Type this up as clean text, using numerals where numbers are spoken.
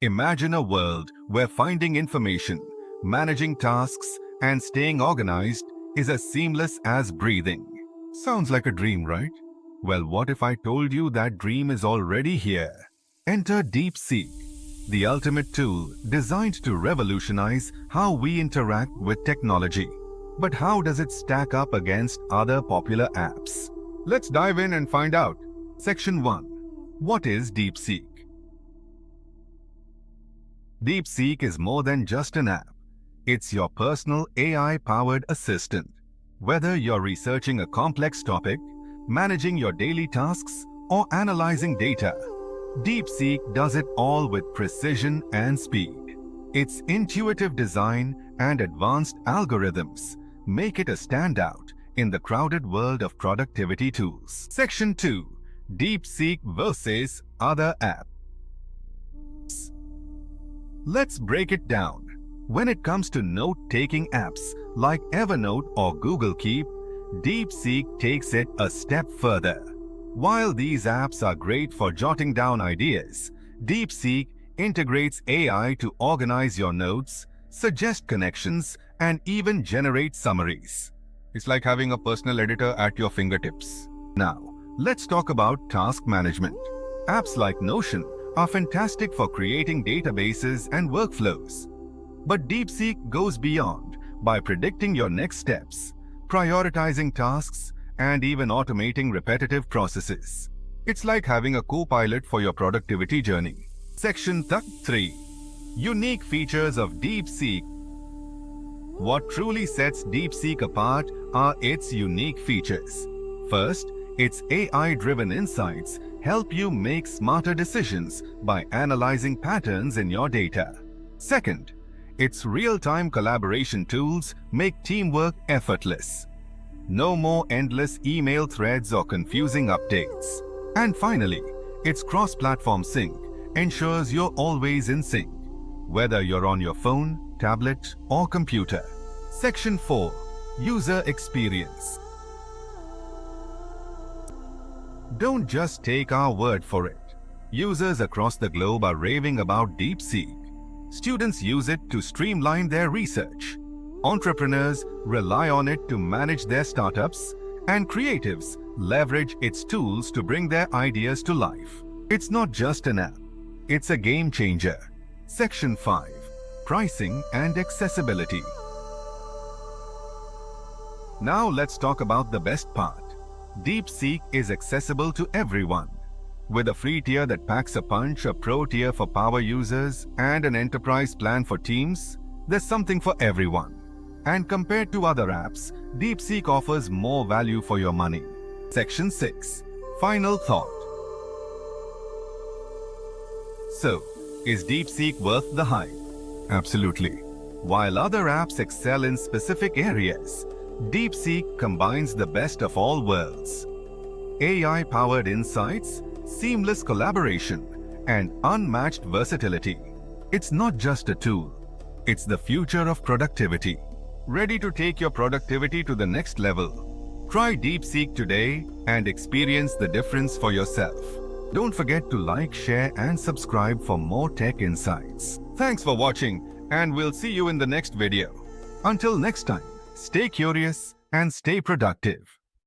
Imagine a world where finding information, managing tasks, and staying organized is as seamless as breathing. Sounds like a dream, right? Well, what if I told you that dream is already here? Enter DeepSeek, the ultimate tool designed to revolutionize how we interact with technology. But how does it stack up against other popular apps? Let's dive in and find out. Section 1. What is DeepSeek? DeepSeek is more than just an app. It's your personal AI-powered assistant. Whether you're researching a complex topic, managing your daily tasks, or analyzing data, DeepSeek does it all with precision and speed. Its intuitive design and advanced algorithms make it a standout in the crowded world of productivity tools. Section 2. DeepSeek versus other apps. Let's break it down. When it comes to note-taking apps like Evernote or Google Keep, DeepSeek takes it a step further. While these apps are great for jotting down ideas, DeepSeek integrates AI to organize your notes, suggest connections, and even generate summaries. It's like having a personal editor at your fingertips. Now, let's talk about task management. Apps like Notion are fantastic for creating databases and workflows. But DeepSeek goes beyond by predicting your next steps, prioritizing tasks, and even automating repetitive processes. It's like having a co-pilot for your productivity journey. Section 3. Unique features of DeepSeek. What truly sets DeepSeek apart are its unique features. First, its AI-driven insights help you make smarter decisions by analyzing patterns in your data. Second, its real-time collaboration tools make teamwork effortless. No more endless email threads or confusing updates. And finally, its cross-platform sync ensures you're always in sync, whether you're on your phone, tablet, or computer. Section 4. User experience. Don't just take our word for it. Users across the globe are raving about DeepSeek. Students use it to streamline their research. Entrepreneurs rely on it to manage their startups, and creatives leverage its tools to bring their ideas to life. It's not just an app, it's a game changer. Section 5. Pricing and accessibility. Now let's talk about the best part. DeepSeek is accessible to everyone. With a free tier that packs a punch, a pro tier for power users, and an enterprise plan for teams, there's something for everyone. And compared to other apps, DeepSeek offers more value for your money. Section 6. Final thought. So, is DeepSeek worth the hype? Absolutely. While other apps excel in specific areas, DeepSeek combines the best of all worlds. AI-powered insights, seamless collaboration, and unmatched versatility. It's not just a tool, it's the future of productivity. Ready to take your productivity to the next level? Try DeepSeek today and experience the difference for yourself. Don't forget to like, share, and subscribe for more tech insights. Thanks for watching, and we'll see you in the next video. Until next time, stay curious and stay productive.